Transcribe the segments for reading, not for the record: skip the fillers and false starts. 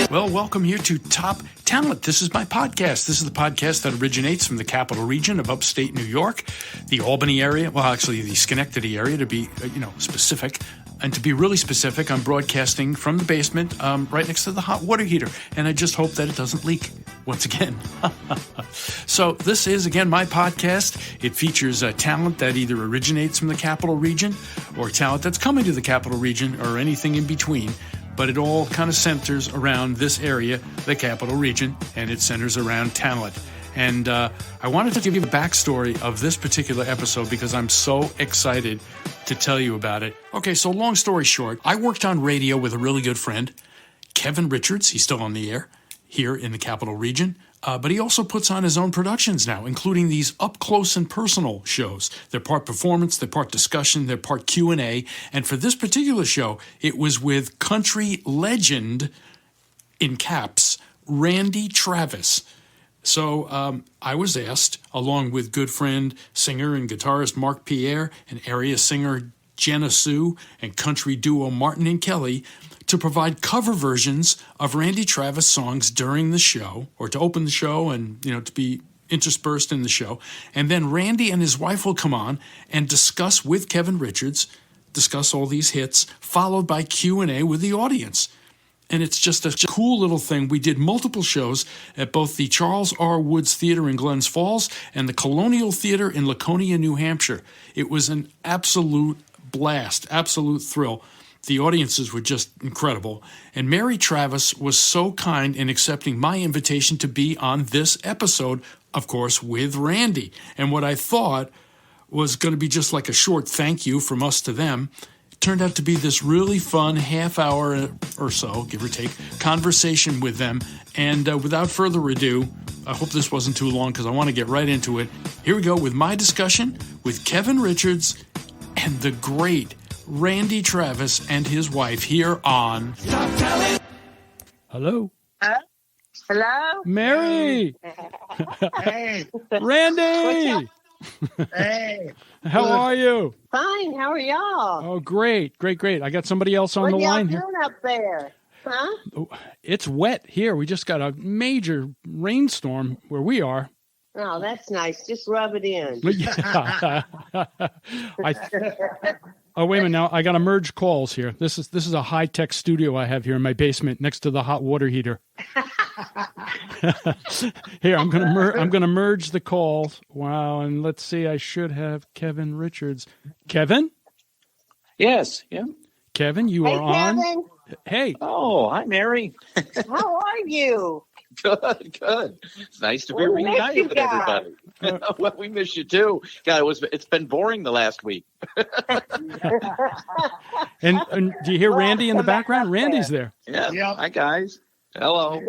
Well, welcome here to Top Talent. This is my podcast. This is the podcast that originates from the capital region of upstate New York, the Albany area, well, actually the Schenectady area to be, specific. And to be really specific, I'm broadcasting from the basement right next to the hot water heater. And I just hope that it doesn't leak once again. So this is, again, my podcast. It features talent that either originates from the capital region or talent that's coming to the capital region or anything in between. But it all kind of centers around this area, the capital region, and it centers around talent. And I wanted to give you the backstory of this particular episode because I'm so excited to tell you about it. Okay, so long story short, I worked on radio with a really good friend, Kevin Richards. He's still on the air here in the capital region. But he also puts on his own productions now, including these up close and personal shows. They're part performance, they're part discussion, they're part Q&A. And for this particular show, it was with country legend, in caps, Randy Travis. So I was asked, along with good friend, singer and guitarist Mark Pierre, and area singer Jenna Sue, and country duo Martin and Kelly, to provide cover versions of Randy Travis songs during the show, or to open the show and, to be interspersed in the show. And then Randy and his wife will come on and discuss with Kevin Richards, discuss all these hits, followed by Q&A with the audience. And it's just a cool little thing. We did multiple shows at both the Charles R. Woods Theater in Glens Falls and the Colonial Theater in Laconia, New Hampshire. It was an absolute blast, absolute thrill. The audiences were just incredible. And Mary Travis was so kind in accepting my invitation to be on this episode, of course, with Randy. And what I thought was going to be just like a short thank you from us to them, it turned out to be this really fun half hour or so, give or take, conversation with them. And without further ado, I hope this wasn't too long because I want to get right into it. Here we go with my discussion with Kevin Richards and the great Randy Travis and his wife here on Top Talent. Hello. Hello. Mary. Hey. Randy. Hey. How are you? Fine. How are y'all? Oh, great. I got somebody else on the line here. What y'all doing up there? Huh? Oh, it's wet here. We just got a major rainstorm where we are. Oh, that's nice. Just rub it in. Yeah. Oh, wait a minute now. I got to merge calls here. This is a high-tech studio I have here in my basement next to the hot water heater. Here, I'm gonna merge the calls. Wow, and let's see. I should have Kevin Richards. Kevin? Yes. Yeah. Kevin, you are on. Kevin. Hey. Oh, hi, Mary. How are you? Good. It's nice to be reunited with everybody. Well, we miss you too. God, it's been boring the last week. And do you hear Randy in the background? Randy's there. Yeah. Yep. Hi, guys. Hello.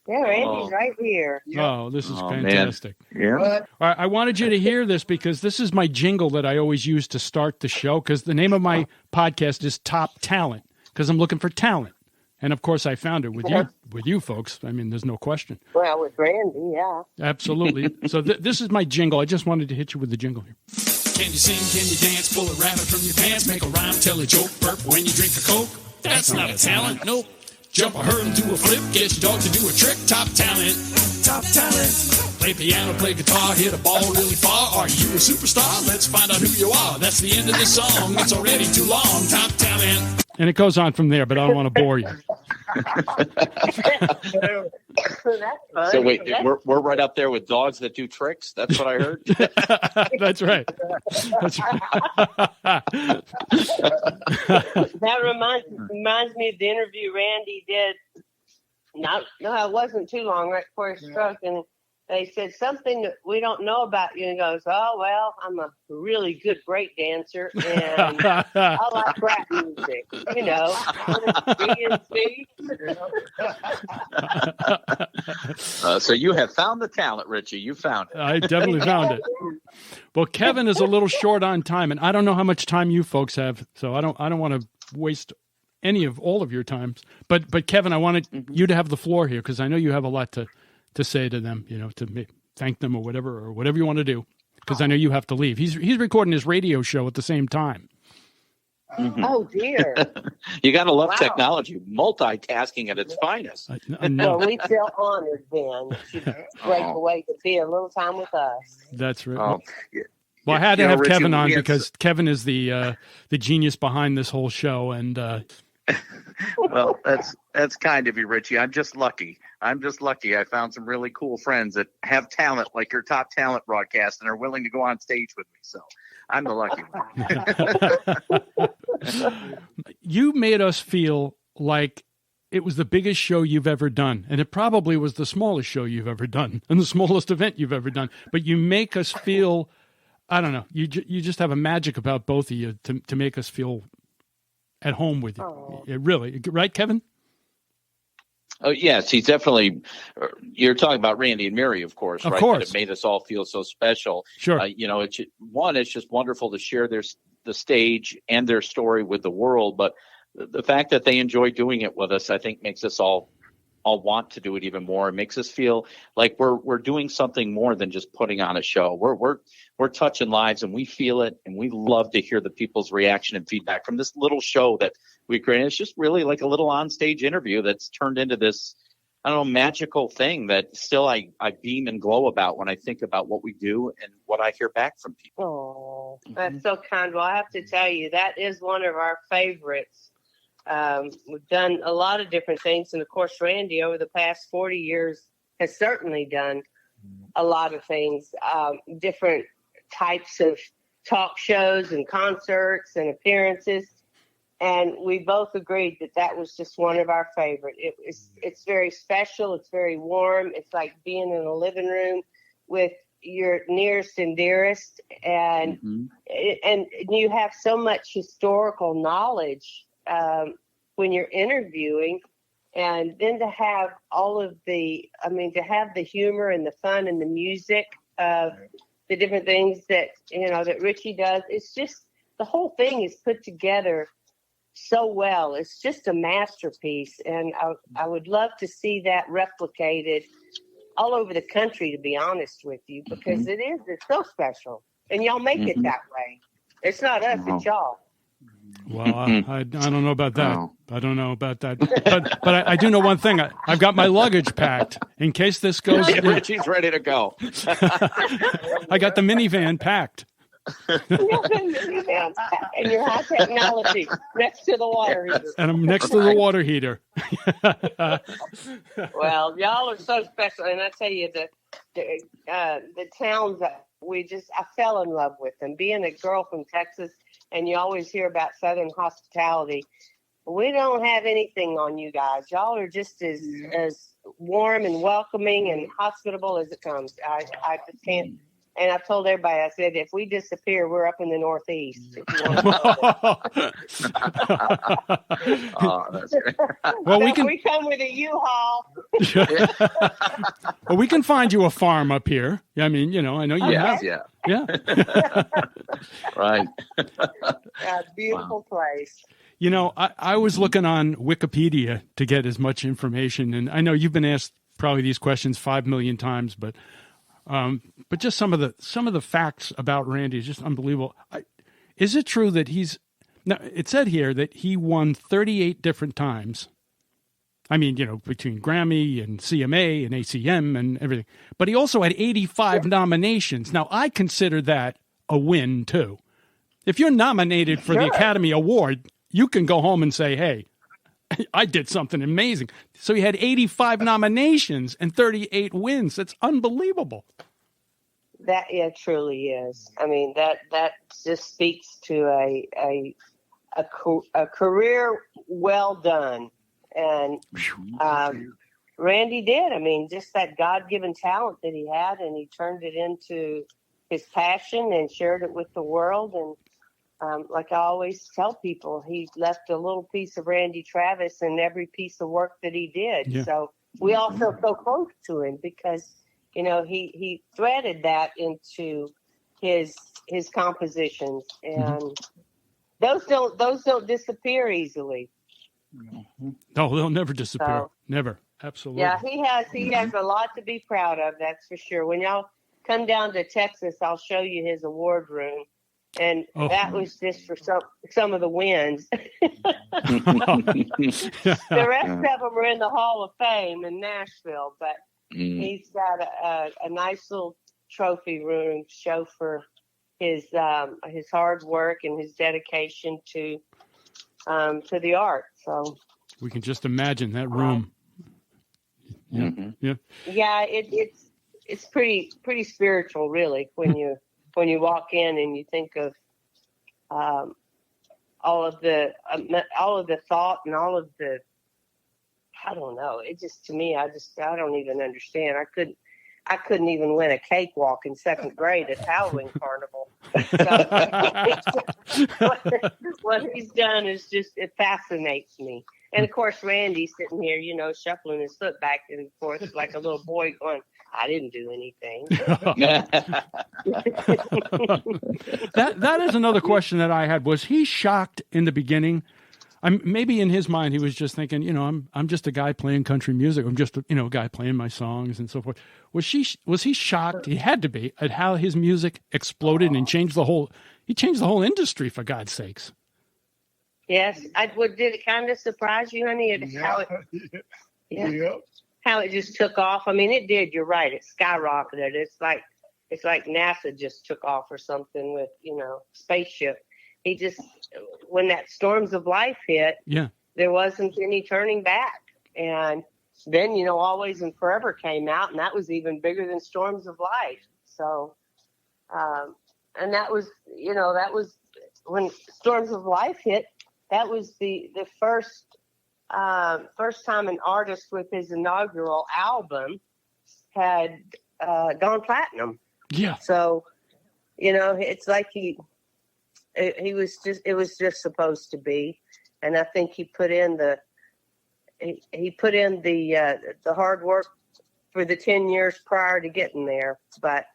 Yeah, Randy's right here. Oh, this is fantastic. Man. Yeah. All right, I wanted you to hear this because this is my jingle that I always use to start the show because the name of my podcast is Top Talent because I'm looking for talent. And, of course, I found it with you folks. I mean, there's no question. Well, with Randy, yeah. Absolutely. So this is my jingle. I just wanted to hit you with the jingle here. Can you sing, can you dance, pull a rabbit from your pants, make a rhyme, tell a joke, burp when you drink a Coke? That's not a talent, nope. Jump a hurdle, do a flip, get your dog to do a trick, top talent. Top talent. Play piano, play guitar, hit a ball really far. Are you a superstar? Let's find out who you are. That's the end of the song. It's already too long. Top talent. And it goes on from there, but I don't want to bore you. So wait, we're right up there with dogs that do tricks. That's what I heard. That's right. That's right. That reminds me of the interview Randy did. No, it wasn't too long right before his stroke, and they said something that we don't know about you. And he goes, "Oh well, I'm a really good break dancer, and I like rap music. So you have found the talent, Richie. You found it. I definitely found it. Well, Kevin is a little short on time, and I don't know how much time you folks have, so I don't want to waste any of all of your times. But Kevin, I wanted you to have the floor here because I know you have a lot to say to them, to thank them or whatever you want to do, because I know you have to leave. He's recording his radio show at the same time. Mhm. Oh dear. You got to love Wow. technology, multitasking at its finest. I know. Well, we feel honored then that you break Oh. away to be a little time with us. That's right. Oh, Well, I had to You know, have Richie, Kevin on we had because Kevin is the genius behind this whole show, and well, that's kind of you, Richie. I'm just lucky. I found some really cool friends that have talent like your top talent broadcast and are willing to go on stage with me. So I'm the lucky one. you made us feel like it was the biggest show you've ever done, and it probably was the smallest show you've ever done and the smallest event you've ever done. But you make us feel, I don't know, you just have a magic about both of you to make us feel at home with you. Oh. It really, right, Kevin? Oh yes, he's definitely. You're talking about Randy and Mary, of course, Of right? course. That it made us all feel so special. Sure. You know, it's just wonderful to share the stage and their story with the world. But the fact that they enjoy doing it with us, I think, makes us all want to do it even more. It makes us feel like we're doing something more than just putting on a show. We're touching lives, and we feel it, and we love to hear the people's reaction and feedback from this little show that we created. It's just really like a little onstage interview that's turned into this, I don't know, magical thing that still I beam and glow about when I think about what we do and what I hear back from people. Oh, that's so kind. Well, I have to tell you, that is one of our favorites. We've done a lot of different things. And of course, Randy, over the past 40 years, has certainly done a lot of things, different types of talk shows and concerts and appearances. And we both agreed that was just one of our favorite. It's very special. It's very warm. It's like being in a living room with your nearest and dearest. And, and you have so much historical knowledge when you're interviewing, and then to have to have the humor and the fun and the music of the different things that Richie does. It's just, the whole thing is put together so well. It's just a masterpiece, and I would love to see that replicated all over the country, to be honest with you, because it's so special, and y'all make it that way. It's not us, it's y'all. Well, I don't know about that. Oh. I don't know about that. But I do know one thing. I've got my luggage packed in case this goes. Richie's ready to go. I got the minivan packed. And your high technology next to the water heater. And I'm next to the water heater. Well, y'all are so special, and I tell you, the towns that I fell in love with them. Being a girl from Texas, and you always hear about Southern hospitality. We don't have anything on you guys. Y'all are just as warm and welcoming and hospitable as it comes. I just can't. And I told everybody, I said, if we disappear, we're up in the Northeast. If you want Oh, that's great. Well, we come with a U-Haul. Well, we can find you a farm up here. I mean, I know you have. Yeah. Yeah. Right. A beautiful place. I was looking on Wikipedia to get as much information, and I know you've been asked probably these questions 5 million times, but just some of the facts about Randy is just unbelievable. Is it true that it said here that he won 38 different times? I mean, between Grammy and CMA and ACM and everything, but he also had 85 nominations. Now, I consider that a win too. If you're nominated for the Academy Award, you can go home and say, hey, I did something amazing. So he had 85 nominations and 38 wins. That's unbelievable. That truly is. I mean, that just speaks to a career well done. And Randy did. I mean, just that God-given talent that he had, and he turned it into his passion and shared it with the world. And like I always tell people, he left a little piece of Randy Travis in every piece of work that he did. Yeah. So we all feel so close to him because, he threaded that into his compositions, and those don't disappear easily. No, they'll never disappear. So, never. Absolutely. Yeah, he has a lot to be proud of. That's for sure. When y'all come down to Texas, I'll show you his award room. And Oh. that was just for some of the wins. The rest of them are in the Hall of Fame in Nashville, but he's got a nice little trophy room to show for his hard work and his dedication to the art. So We can just imagine that room. Yeah. Yeah, it's pretty spiritual, really, when you walk in and you think of all of the thought and all of the, I don't know. It just, to me, I don't even understand. I couldn't even win a cakewalk in second grade at Halloween Carnival. So, what he's done is just, it fascinates me. And of course, Randy's sitting here, shuffling his foot back and forth like a little boy going, I didn't do anything. That is another question that I had. Was he shocked in the beginning? Maybe in his mind, he was just thinking, I'm just a guy playing country music. I'm just a guy playing my songs and so forth. Was he shocked? He had to be, at how his music exploded and changed the whole industry, for God's sakes. Yes. Did it kind of surprise you, honey? How it just took off. I mean, it did. You're right. It skyrocketed. It's like NASA just took off or something with, spaceship. He just, when that Storms of Life hit, there wasn't any turning back. And then, Always and Forever came out, and that was even bigger than Storms of Life. So, and that was when Storms of Life hit. That was the first time an artist with his inaugural album had gone platinum. Yeah. So, it's like it was just supposed to be, and I think he put in the hard work for the 10 years prior to getting there, but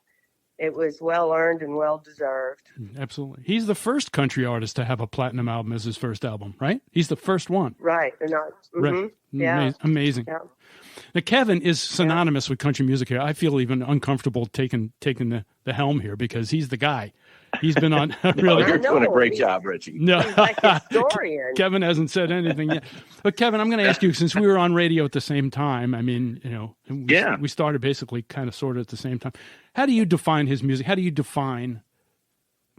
it was well earned and well deserved. Absolutely. He's the first country artist to have a platinum album as his first album, right? He's the first one. Right. Right. Yeah. Amazing. Yeah. Now, Kevin is synonymous with country music here. I feel even uncomfortable taking the helm here because he's the guy. He's been on really. You're doing a great job, Richie. No, he's like a historian. Kevin hasn't said anything yet. But Kevin, I'm going to ask you, since we were on radio at the same time. I mean, we started basically kind of sort of at the same time. How do you define his music? How do you define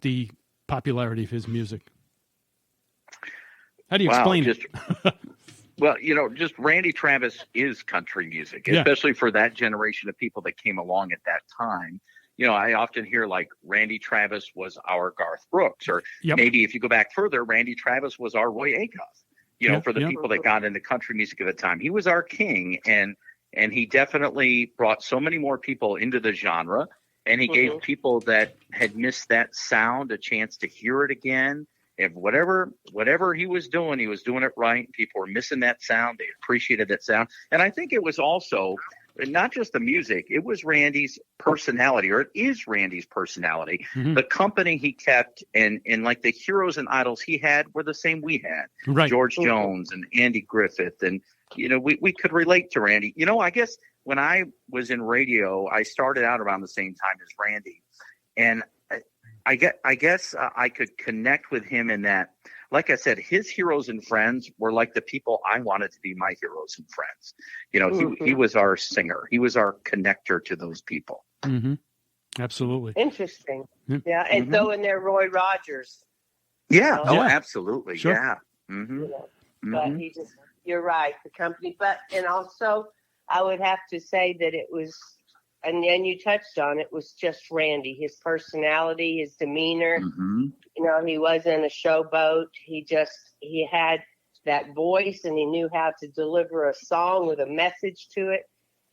the popularity of his music? How do you explain it? Well, just Randy Travis is country music, especially for that generation of people that came along at that time. I often hear like Randy Travis was our Garth Brooks, or maybe if you go back further, Randy Travis was our Roy Acuff, for the people that got into country music at the time. He was our king, and he definitely brought so many more people into the genre, and he gave people that had missed that sound a chance to hear it again. If whatever he was doing it right. People were missing that sound. They appreciated that sound. And I think it was also not just the music, it was Randy's personality, or it is Randy's personality. Mm-hmm. The company he kept and like the heroes and idols he had were the same we had. Right. George Jones and Andy Griffith. And, we could relate to Randy. I guess when I was in radio, I started out around the same time as Randy. And I guess I could connect with him in that, like I said, his heroes and friends were like the people I wanted to be my heroes and friends. He was our singer. He was our connector to those people. Mm-hmm. Absolutely. Interesting. Yeah. And so in there, Roy Rogers. Yeah. Oh, absolutely. Sure. Yeah. Mm-hmm. But you're right, the company. And also I would have to say that it was, and then you touched on it, was just Randy, his personality, his demeanor. Mm-hmm. He wasn't a showboat. He had that voice, and he knew how to deliver a song with a message to it.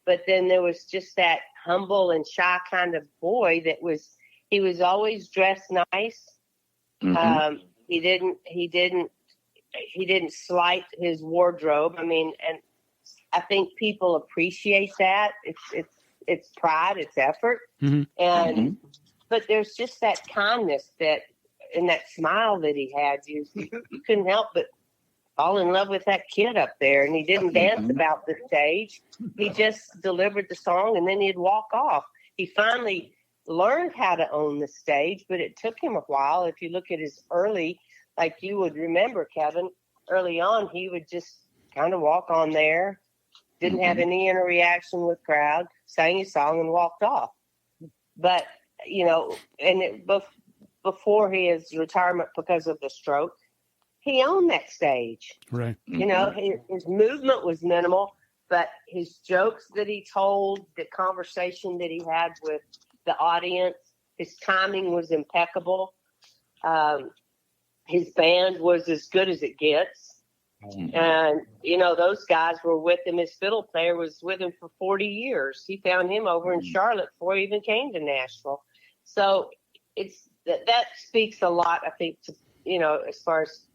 But then there was just that humble and shy kind of boy he was always dressed nice. Mm-hmm. He didn't slight his wardrobe. I mean, and I think people appreciate that. It's pride, it's effort. Mm-hmm. But there's just that kindness and that smile that he had. You couldn't help but fall in love with that kid up there. And he didn't dance about the stage. He just delivered the song, and then he'd walk off. He finally learned how to own the stage, but it took him a while. If you look at his early, like you would remember, Kevin, early on, he would just kind of walk on there, didn't have any interaction with crowd, sang his song and walked off. But, before his retirement because of the stroke, he owned that stage. Right. His movement was minimal, but his jokes that he told, the conversation that he had with the audience, his timing was impeccable. His band was as good as it gets. And, those guys were with him. His fiddle player was with him for 40 years. He found him over in Charlotte before he even came to Nashville. So that speaks a lot, I think, to, as far as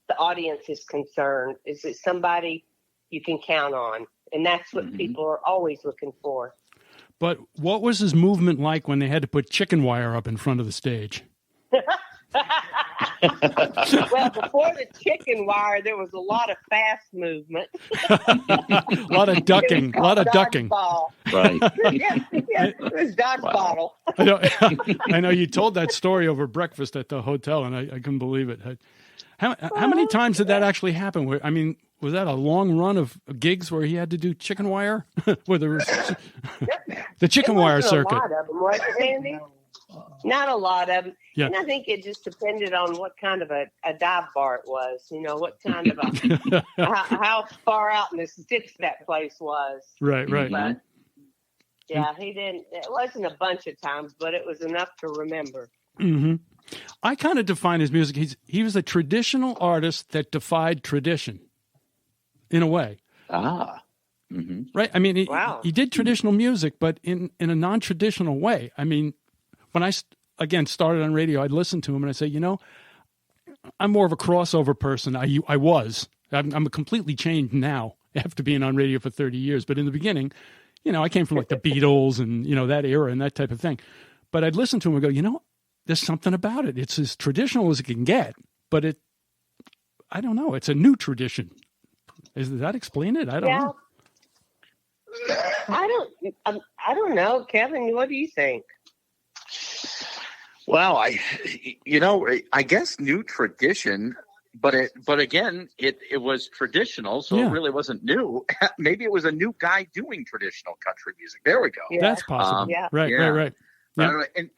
the audience is concerned. Is it somebody you can count on? And that's what people are always looking for. But what was his movement like when they had to put chicken wire up in front of the stage? Well, before the chicken wire, there was a lot of fast movement. A lot of ducking. Right. yes, it was dodgeball. I know you told that story over breakfast at the hotel, and I couldn't believe it. How many times did that actually happen? Was that a long run of gigs where he had to do chicken wire? Where there was the chicken wire circuit? A lot of them, wasn't it, Andy? Not a lot of them. Yeah. And I think it just depended on what kind of a dive bar it was. What kind of how far out in the sticks that place was. Right. But, yeah, he didn't. It wasn't a bunch of times, but it was enough to remember. Mm-hmm. I kind of define his music. He was a traditional artist that defied tradition, in a way. Ah. Right. He did traditional music, but in a non-traditional way. When I started on radio, I'd listen to him and I'd say, I'm more of a crossover person. I was. I'm completely changed now after being on radio for 30 years. But in the beginning, I came from like the Beatles and that era and that type of thing. But I'd listen to him and go, there's something about it. It's as traditional as it can get, but I don't know. It's a new tradition. Does that explain it? I don't know. I don't know, Kevin. What do you think? Well, I guess new tradition, but again, it was traditional, so it really wasn't new. Maybe it was a new guy doing traditional country music. There we go. Yeah. That's possible. Right. Yeah.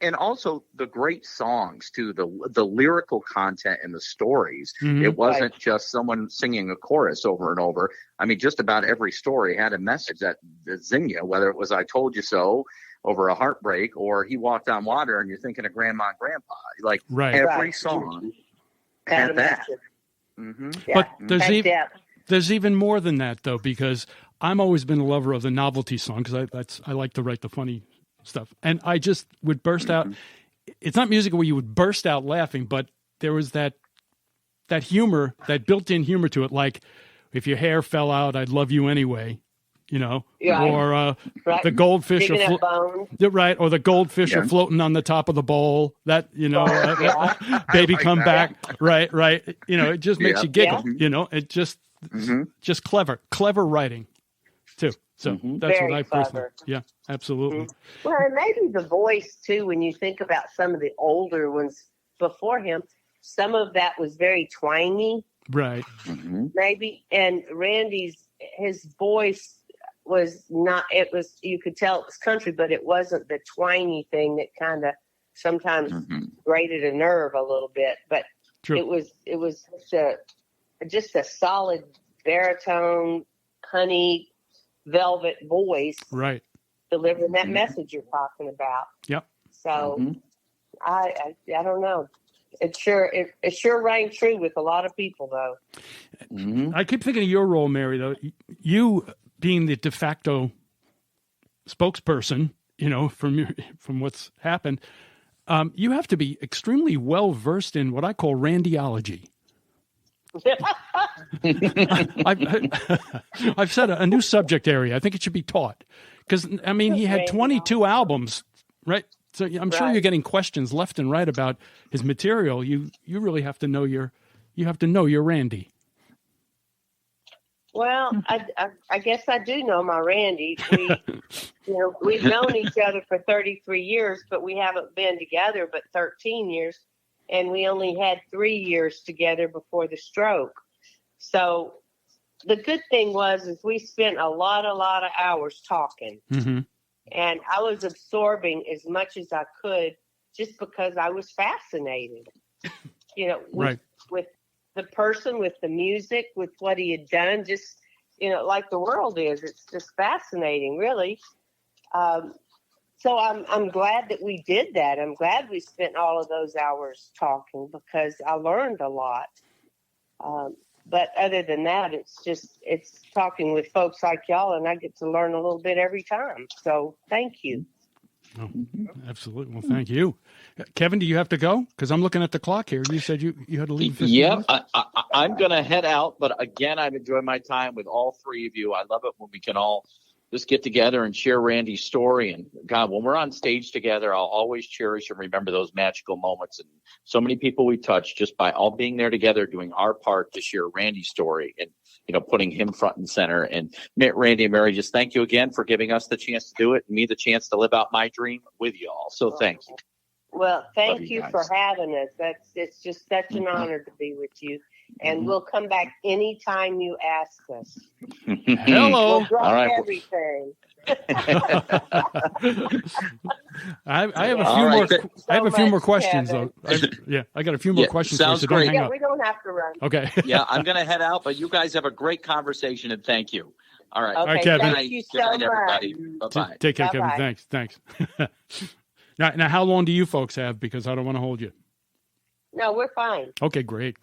And also the great songs too, the lyrical content and the stories. It wasn't just someone singing a chorus over and over. Just about every story had a message that zing you, whether it was "I told you so" over a heartbreak, or "He walked on water," and you're thinking of grandma and grandpa. Every song had that. Yeah. But there's even more than that, though, because I'm always been a lover of the novelty song, because I like to write the funny stuff, and I just would burst out. It's not music where you would burst out laughing, but there was that humor, that built-in humor to it, like "If your hair fell out, I'd love you anyway." Or the goldfish or the goldfish are floating on the top of the bowl. That baby come back, right. It just makes you giggle. It just clever writing too. So that's Very what I personally. Yeah, absolutely. Well, and maybe the voice too. When you think about some of the older ones before him, some of that was very twangy, right? Maybe, and his voice was not. It was, you could tell it was country, but it wasn't the twangy thing that kind of sometimes grated a nerve a little bit. But True. it was just a solid baritone, honey, velvet voice, right, delivering that message you're talking about. Yep. So I don't know. It sure rang true with a lot of people, though. I keep thinking of your role, Mary, though. You being the de facto spokesperson, from what's happened, you have to be extremely well versed in what I call Randyology. I've said a new subject area. I think it should be taught because he had 22 albums, right? So I'm sure you're getting questions left and right about his material. You really have to know your Randy. Well, I guess I do know my Randy. We've known each other for 33 years, but we haven't been together but 13 years, and we only had 3 years together before the stroke. So the good thing is we spent a lot of hours talking, Mm-hmm. and I was absorbing as much as I could just because I was fascinated. Right. With the person, with the music, with what he had done, just, like the world is. It's just fascinating, really. So I'm glad that we did that. I'm glad we spent all of those hours talking because I learned a lot. But other than that, it's talking with folks like y'all, and I get to learn a little bit every time. So thank you. Oh, absolutely. Well, thank you. Kevin, do you have to go? Because I'm looking at the clock here. You said you had to leave. 15 Yep, minutes? I'm going to head out. But again, I've enjoyed my time with all three of you. I love it when we can all just get together and share Randy's story. And God, when we're on stage together, I'll always cherish and remember those magical moments. And so many people we touched just by all being there together, doing our part to share Randy's story and, putting him front and center. And Randy and Mary, just thank you again for giving us the chance to do it and me the chance to live out my dream with you all. So thank you. Well, thank you guys. for having us. It's just such an honor to be with you. And we'll come back anytime you ask us. Hello. We'll drop All right. everything. I have a All few right. more. So I have a few more much, questions, Kevin. though. I got a few more Yeah, questions. sounds for you, so don't great. hang Yeah, up. we don't have to run. Okay. Yeah, I'm going to head out, but you guys have a great conversation and thank you. All right. Okay, Kevin. thank you Good so night, everybody. much. Bye-bye. Take care, Kevin. Bye-bye. Thanks. Now, how long do you folks have? Because I don't want to hold you. No, we're fine. Okay, great.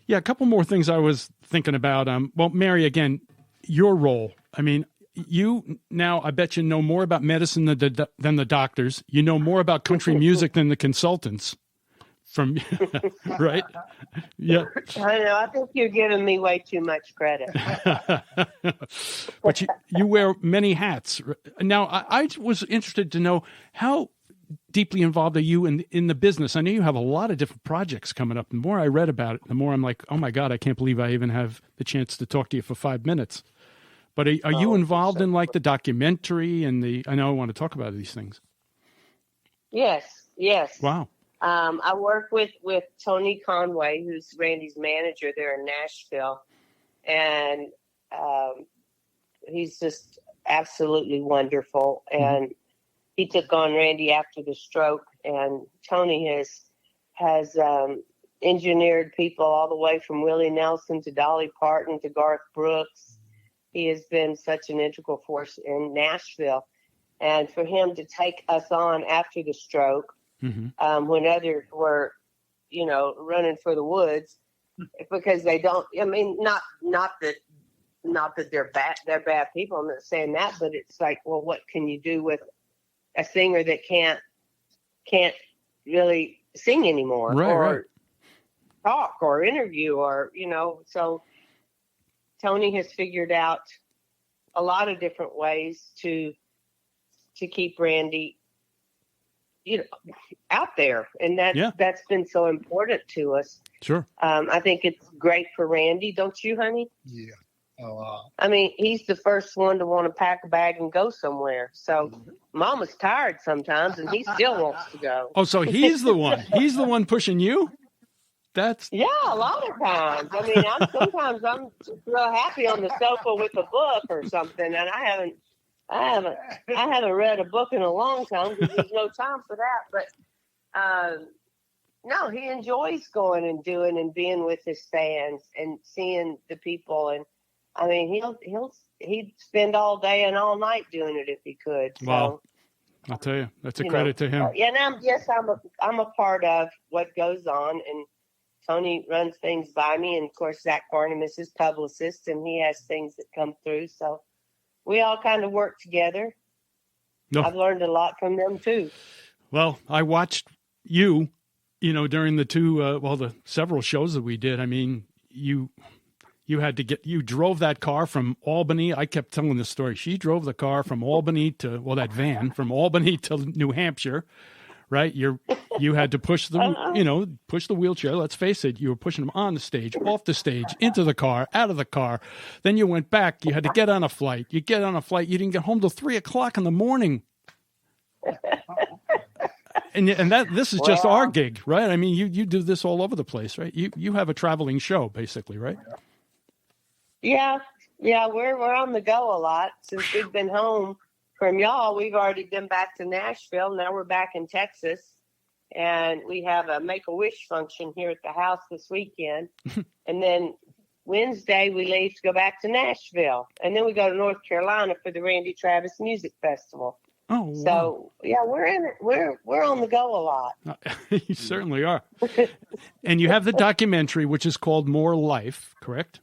Yeah, a couple more things I was thinking about. Well, Mary, again, your role. I mean, you now, I bet you know more about medicine than the doctors. You know more about country music than the consultants. From right? Yeah. I know. I think you're giving me way too much credit. But you wear many hats. Now, I was interested to know how deeply involved are you in the business? I know you have a lot of different projects coming up. The more I read about it, the more I'm like, oh my God, I can't believe I even have the chance to talk to you for 5 minutes. But are you involved in like the documentary and I know I want to talk about these things. Yes. Wow. I work with Tony Conway, who's Randy's manager there in Nashville. And he's just absolutely wonderful. And he took on Randy after the stroke. And Tony has engineered people all the way from Willie Nelson to Dolly Parton to Garth Brooks. He has been such an integral force in Nashville. And for him to take us on after the stroke, when others were, running for the woods, because they don't. I mean, not that they're bad people. I'm not saying that, but it's like, well, what can you do with a singer that can't really sing anymore, or talk, or interview, or So Tony has figured out a lot of different ways to keep Randy out there, and that's been so important to us. Sure. I think it's great for Randy, don't you, honey? Yeah. I mean, he's the first one to want to pack a bag and go somewhere. So Mama's tired sometimes, and he still wants to go. Oh, so he's the one. He's the one pushing you? A lot of times. I mean, sometimes I'm real happy on the sofa with a book or something, and I haven't read a book in a long time because there's no time for that. But no, he enjoys going and doing and being with his fans and seeing the people. And I mean, he'd spend all day and all night doing it if he could. So, wow. I'll tell you, that's a credit to him. Yeah, and I'm a part of what goes on, and Tony runs things by me, and of course Zach Barnum is his publicist, and he has things that come through. So we all kind of work together. No. I've learned a lot from them too. Well, I watched you, during the several shows that we did. I mean, you drove that car from Albany. I kept telling this story. She drove the car from Albany that van from Albany to New Hampshire, right? You had to push push the wheelchair. Let's face it, you were pushing them on the stage, off the stage, into the car, out of the car. Then you went back. You had to get on a flight. You get on a flight. You didn't get home till 3:00 in the morning. And this is just our gig, right? I mean, you do this all over the place, right? You have a traveling show, basically, right? Yeah, we're on the go a lot since we've been home from y'all. We've already been back to Nashville. Now we're back in Texas, and we have a Make-A-Wish function here at the house this weekend. And then Wednesday we leave to go back to Nashville, and then we go to North Carolina for the Randy Travis Music Festival. Oh, wow. So yeah, we're in it. We're on the go a lot. You certainly are. And you have the documentary, which is called More Life, correct?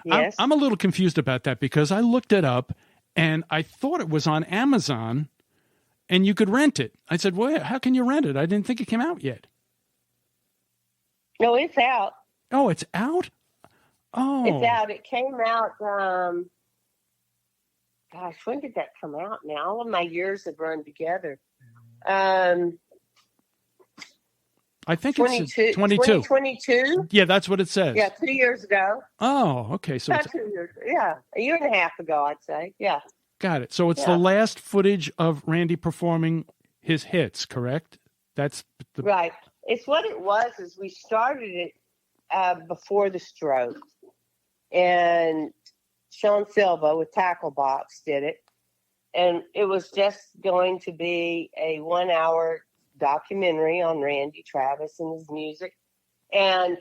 Yes. I'm a little confused about that because I looked it up and I thought it was on Amazon and you could rent it. I said, well, how can you rent it? I didn't think it came out yet. No, it's out. Oh, it's out? Oh. It's out. It came out, gosh, when did that come out now? All of my years have run together. I think it's 22. 2022? Yeah, that's what it says. Yeah, 2 years ago. Oh, okay. So About 2 years. Yeah, a year and a half ago, I'd say. Yeah. Got it. So it's the last footage of Randy performing his hits, correct? That's right. It's what it was is we started it before the stroke. And Sean Silva with Tackle Box did it. And it was just going to be a 1 hour documentary on Randy Travis and his music. And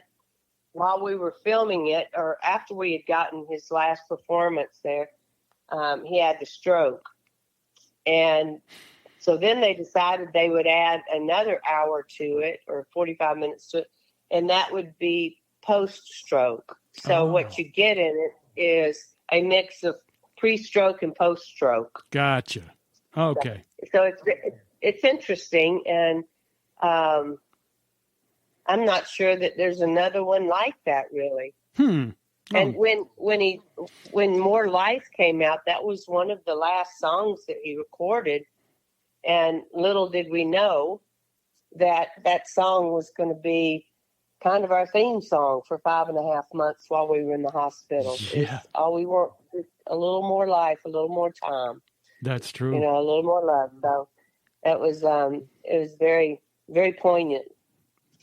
while we were filming it, or after we had gotten his last performance there, he had the stroke. And so then they decided they would add another hour to it, or 45 minutes to it, and that would be post-stroke. So what you get in it is a mix of pre-stroke and post-stroke. Gotcha. Okay. So it's interesting, and I'm not sure that there's another one like that, really. Oh. And when More Life came out, that was one of the last songs that he recorded, and little did we know that song was going to be kind of our theme song for 5.5 months while we were in the hospital. Yeah. All we want is a little more life, a little more time. That's true. A little more love. So that was it was very, very poignant.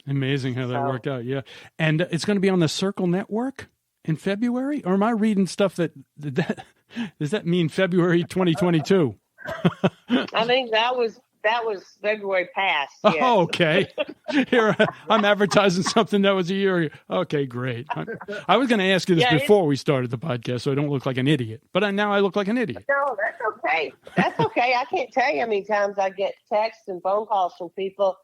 Amazing how that worked out. Yeah. And it's going to be on the Circle Network in February? Or am I reading stuff that does that mean February 2022? I think that was February past. Yes. Oh, okay. Here, I'm advertising something that was a year ago. Okay, great. I was going to ask you this before we started the podcast, so I don't look like an idiot. But now I look like an idiot. No, that's okay. That's okay. I can't tell you how many times I get texts and phone calls from people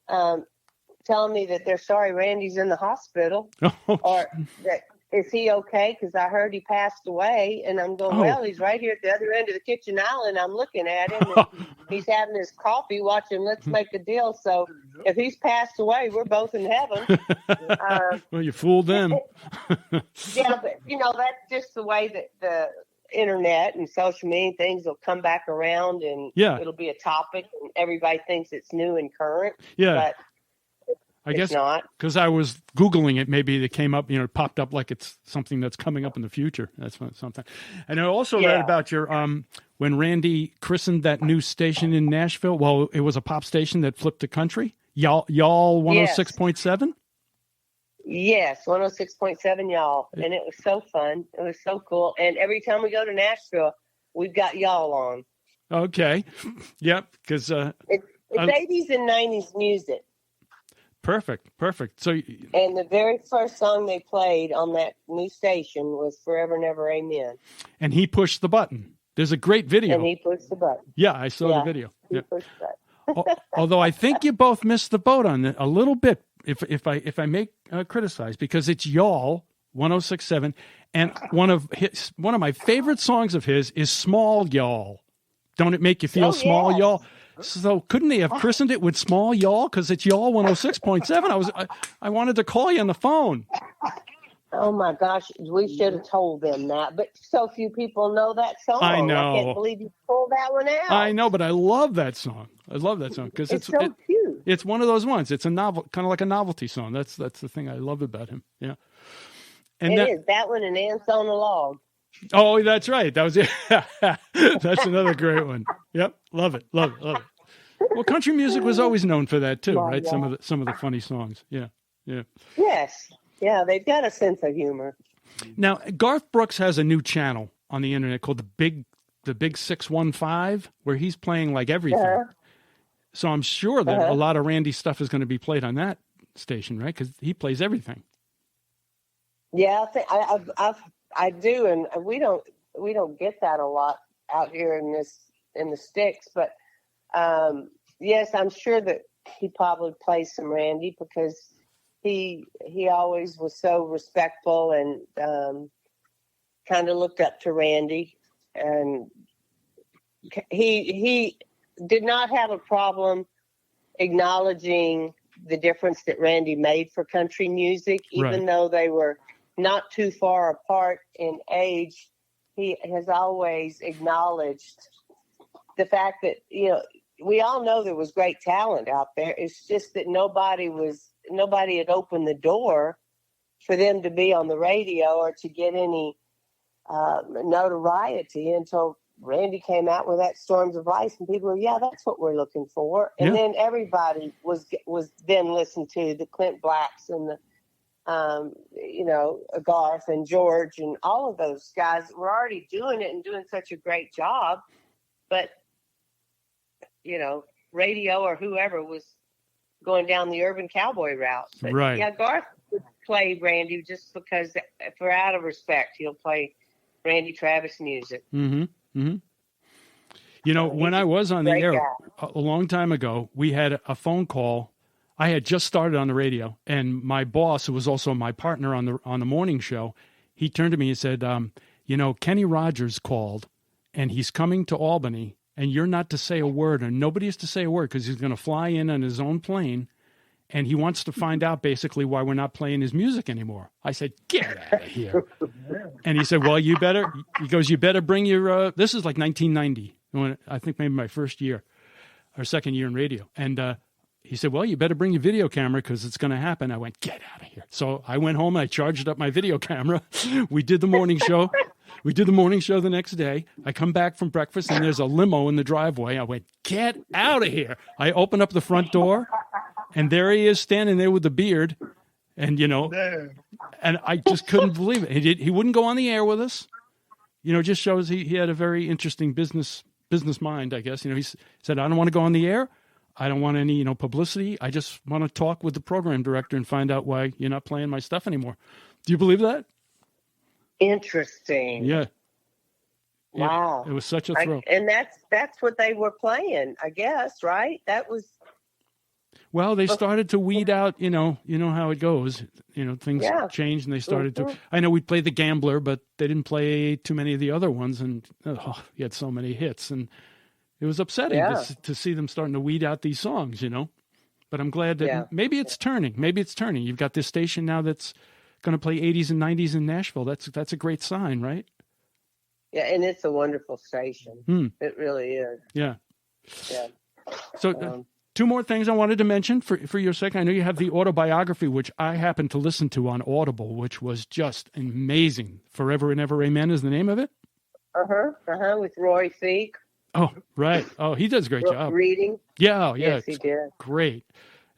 telling me that they're sorry Randy's in the hospital, or that is he okay? Because I heard he passed away, and I'm going, well, he's right here at the other end of the kitchen island. I'm looking at him, and he's having his coffee, watching Let's Make a Deal. So if he's passed away, we're both in heaven. Well, you fooled them. Yeah, but that's just the way that the internet and social media things will come back around, and it'll be a topic, and everybody thinks it's new and current. Yeah. But I guess not, because I was Googling it, maybe it came up, it popped up like it's something that's coming up in the future. That's something. And I also read about your, when Randy christened that new station in Nashville, well, it was a pop station that flipped the country. Y'all 106.7? Yes, 106.7 y'all. And it was so fun. It was so cool. And every time we go to Nashville, we've got y'all on. Okay. Yep. Because it's 80s and 90s music. Perfect. So, and the very first song they played on that new station was Forever Never Amen. And he pushed the button. There's a great video. And he pushed the button. Yeah, I saw the video. He pushed the button. Although I think you both missed the boat on it a little bit, if I may criticize, because it's y'all 106.7, and one of my favorite songs of his is Small Y'all. Don't it make you feel small, y'all? So couldn't they have christened it with Small Y'all? Because it's y'all 106.7. I wanted to call you on the phone. Oh my gosh, we should have told them that. But so few people know that song. I know. I can't believe you pulled that one out. I know, but I love that song. I love that song because it's so cute. It's one of those ones. It's a novel, kind of like a novelty song. That's the thing I love about him. Yeah. And it is that one and Ants on the Log. Oh, that's right. That was it. That's another great one. Yep, love it. Well, country music was always known for that too, right? Yeah. Some of the funny songs. Yeah. Yes, yeah, they've got a sense of humor. Now, Garth Brooks has a new channel on the internet called the Big 615, where he's playing like everything. So I'm sure that a lot of Randy stuff is going to be played on that station, right? Because he plays everything. Yeah, I do, and we don't get that a lot out here in the sticks. But yes, I'm sure that he probably plays some Randy because he always was so respectful and kind of looked up to Randy, and he did not have a problem acknowledging the difference that Randy made for country music, even though they were not too far apart in age. He has always acknowledged the fact that, we all know there was great talent out there. It's just that nobody had opened the door for them to be on the radio or to get any notoriety until Randy came out with that Storms of Ice, and people were, that's what we're looking for. And then everybody was then listened to, the Clint Blacks and the Garth and George and all of those guys were already doing it and doing such a great job. But, radio or whoever was going down the urban cowboy route. But, Garth would play Randy just because, for out of respect, he'll play Randy Travis music. Mm-hmm. Mm-hmm. When I was on the air a long time ago, we had a phone call. I had just started on the radio, and my boss, who was also my partner on the morning show, he turned to me and said, Kenny Rogers called, and he's coming to Albany, and you're not to say a word, and nobody is to say a word because he's going to fly in on his own plane, and he wants to find out basically why we're not playing his music anymore. I said, get out of here. And he said, well, you better bring your, this is like 1990, when I think maybe my first year or second year in radio. And he said, well, you better bring your video camera because it's going to happen. I went, get out of here. So I went home and I charged up my video camera. We did the morning show. The next day. I come back from breakfast and there's a limo in the driveway. I went, get out of here. I open up the front door and there he is standing there with the beard. And, and I just couldn't believe it. He wouldn't go on the air with us. Just shows he had a very interesting business mind, I guess. He said, I don't want to go on the air. I don't want any, publicity. I just want to talk with the program director and find out why you're not playing my stuff anymore. Do you believe that? Interesting. Yeah. Wow. It was such a thrill. And that's what they were playing, I guess, right? That was. Well, they started to weed out, you know how it goes. Things changed and they started to. I know we played The Gambler, but they didn't play too many of the other ones. And you had so many hits. And it was upsetting to see them starting to weed out these songs, But I'm glad that maybe it's turning. Maybe it's turning. You've got this station now that's going to play 80s and 90s in Nashville. That's a great sign, right? Yeah, and it's a wonderful station. It really is. Yeah. Yeah. So two more things I wanted to mention for your sake. I know you have the autobiography, which I happened to listen to on Audible, which was just amazing. Forever and Ever Amen is the name of it? With Roy Feek. Oh, right. Oh, he does a great job. Reading? Yeah. Yes, he did. Great.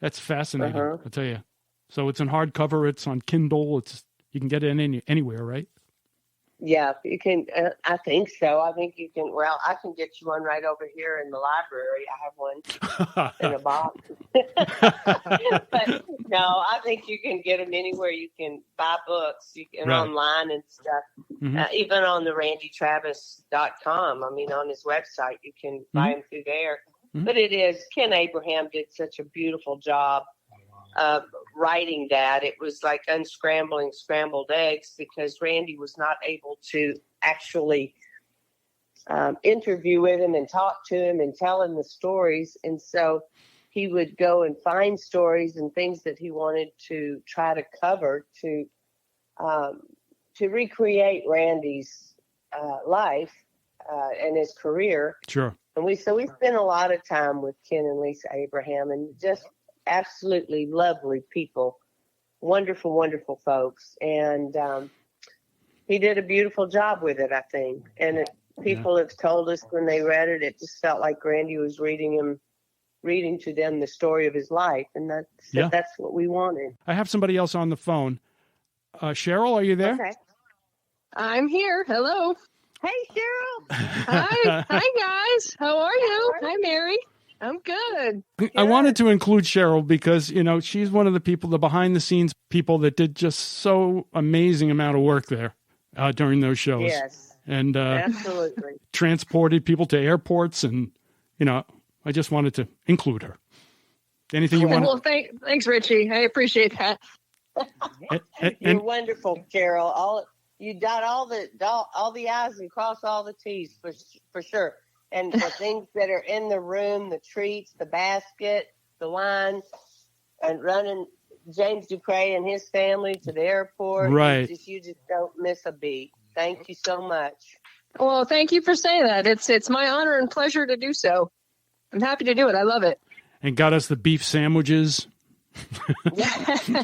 That's fascinating, I'll tell you. So it's in hardcover. It's on Kindle. You can get it anywhere, right? Yeah, you can. I think so. I think you can. Well, I can get you one right over here in the library. I have one in a box. But no, I think you can get them anywhere. You can buy books. You can online and stuff. Even on the RandyTravis.com. I mean, on his website, you can buy them through there. But Ken Abraham did such a beautiful job writing that. It was like unscrambling scrambled eggs because Randy was not able to actually interview with him and talk to him and tell him the stories. And so he would go and find stories and things that he wanted to try to cover to to recreate Randy's life and his career. Sure. And we spent a lot of time with Ken and Lisa Abraham, and just absolutely lovely people, wonderful, wonderful folks. And he did a beautiful job with it, I think. And people have told us when they read it, it just felt like Randy was reading to them the story of his life. And that's what we wanted. I have somebody else on the phone. Cheryl, are you there? Okay. I'm here. Hello. Hey, Cheryl. Hi. Hi, guys. How are you? Hi, Mary. I'm good. I wanted to include Cheryl because, she's one of the people, the behind the scenes people that did just so amazing amount of work there during those shows. Yes. And absolutely transported people to airports. And, I just wanted to include her. Anything you want? Well, thanks, Richie. I appreciate that. You're wonderful, Cheryl. You dot all the I's and cross all the T's for sure. And the things that are in the room, the treats, the basket, the wine, and running James Dupree and his family to the airport. Right. You just don't miss a beat. Thank you so much. Well, thank you for saying that. It's my honor and pleasure to do so. I'm happy to do it. I love it. And got us the beef sandwiches. It's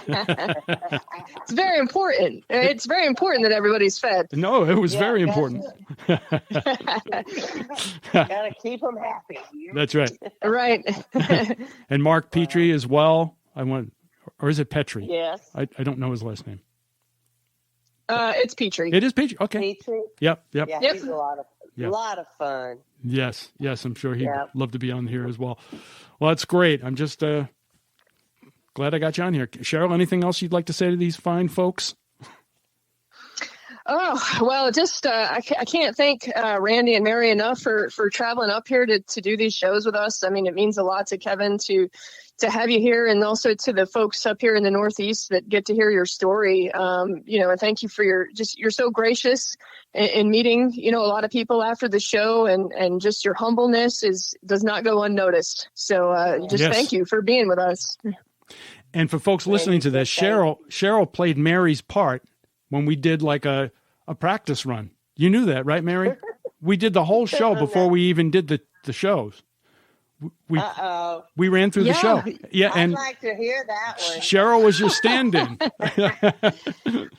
very important. It's very important that everybody's fed. No, it was very important. Gotta keep them happy. That's right. Right. And Mark Petrie as well. Or is it Petrie? Yes. I don't know his last name. It's Petrie. It is Petrie. Okay. Petrie. Yep. Yeah, Yep. he's a lot of fun. Yes. I'm sure he'd love to be on here as well. Well, that's great. I'm just glad I got you on here. Cheryl, anything else you'd like to say to these fine folks? Oh, well, just I can't thank Randy and Mary enough for traveling up here to do these shows with us. I mean, it means a lot to Kevin to have you here, and also to the folks up here in the Northeast that get to hear your story. And thank you for you're so gracious in meeting, a lot of people after the show, and just your humbleness does not go unnoticed. So Thank you for being with us. And for folks listening to this, Cheryl played Mary's part when we did like a practice run. You knew that, right, Mary? We did the whole show before we even did the shows. We ran through the show. Yeah, I'd and like to hear that one. Cheryl was your stand-in.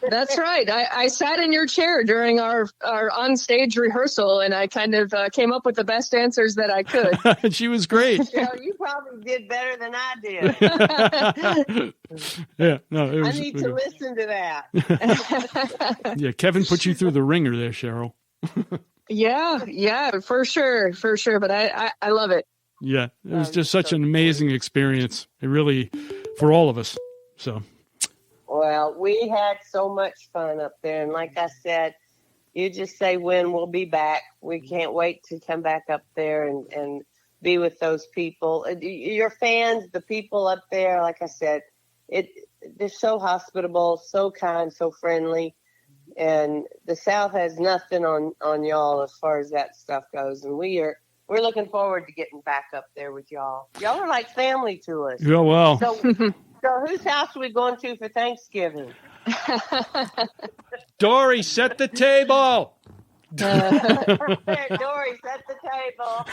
That's right. I sat in your chair during our on-stage rehearsal, and I kind of came up with the best answers that I could. She was great. Cheryl, you probably did better than I did. Yeah, no, it was. I need to listen to that. Yeah, Kevin put you through the ringer there, Cheryl. Yeah, for sure. But I love it. Yeah, it was just such an amazing experience. It really, for all of us. So. Well, we had so much fun up there. And like I said, you just say when we'll be back. We can't wait to come back up there and be with those people. Your fans, the people up there, like I said, they're so hospitable, so kind, so friendly. And the South has nothing on y'all as far as that stuff goes. And we're looking forward to getting back up there with y'all. Y'all are like family to us. Yeah, well. So whose house are we going to for Thanksgiving? Dory, set the table. Dory, set the table.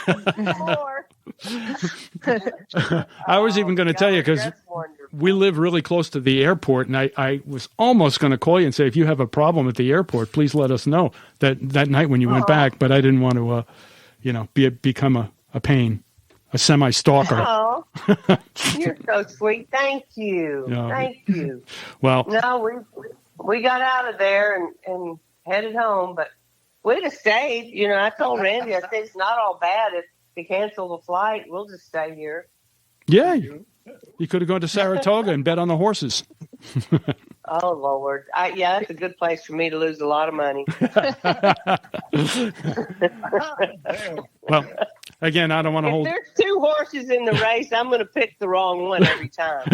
I was even going to tell you because wonderful. we live really close to the airport, and I was almost going to call you and say, if you have a problem at the airport, please let us know that night when you went back. But I didn't want to, become a pain, a semi-stalker. Oh, you're so sweet. Thank you. No. Thank you. Well, No, we got out of there and headed home, but we'd have stayed. I told Randy, I said, it's not all bad if you cancel the flight. We'll just stay here. yeah, you could have gone to Saratoga and bet on the horses. Oh, Lord. That's a good place for me to lose a lot of money. Well, again, I don't want to If hold. there's two horses in the race, I'm going to pick the wrong one every time.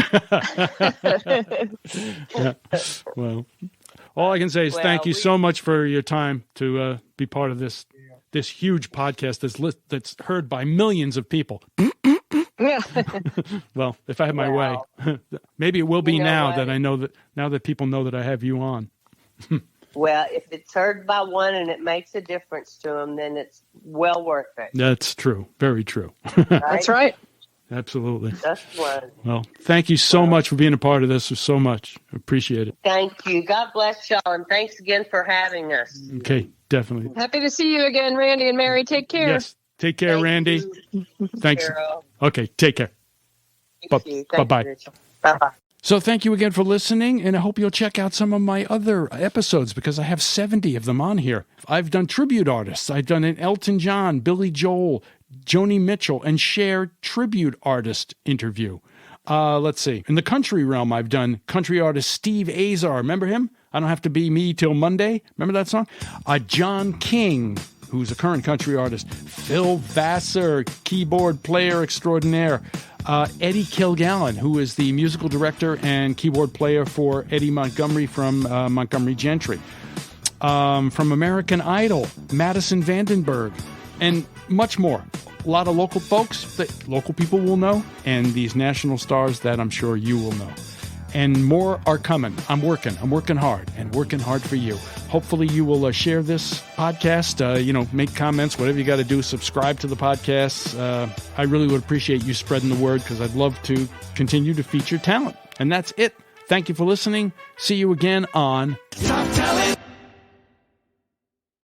Yeah. Well, all I can say is thank you so much for your time to be part of this huge podcast that's heard by millions of people. Yeah. Well, if I had my way, maybe it will be now what? that I know that people know that I have you on. Well, if it's heard by one and it makes a difference to them, then it's well worth it. That's true. Very true. That's right. Absolutely. That's one. Well, thank you so much for being a part of this. So much. Appreciate it. Thank you. God bless y'all, and thanks again for having us. Okay, definitely. Happy to see you again, Randy and Mary. Take care. Yes. Take care, Thank Randy. you, Thanks. Carol. Okay, take care. Thank you. Thank Bye-bye. you, Richie. Bye-bye. So thank you again for listening, and I hope you'll check out some of my other episodes because I have 70 of them on here. I've done tribute artists. I've done an Elton John, Billy Joel, Joni Mitchell, and Cher tribute artist interview. Let's see. In the country realm, I've done country artist Steve Azar. Remember him? I Don't Have to Be Me Till Monday. Remember that song? John King, who's a current country artist. Phil Vassar, keyboard player extraordinaire. Eddie Kilgallen, who is the musical director and keyboard player for Eddie Montgomery from Montgomery Gentry. From American Idol, Madison Vandenberg, and much more. A lot of local folks that local people will know, and these national stars that I'm sure you will know. And more are coming. I'm working hard, and working hard for you. Hopefully you will share this podcast, make comments, whatever you got to do, subscribe to the podcast. I really would appreciate you spreading the word because I'd love to continue to feature talent. And that's it. Thank you for listening. See you again on Top Talent.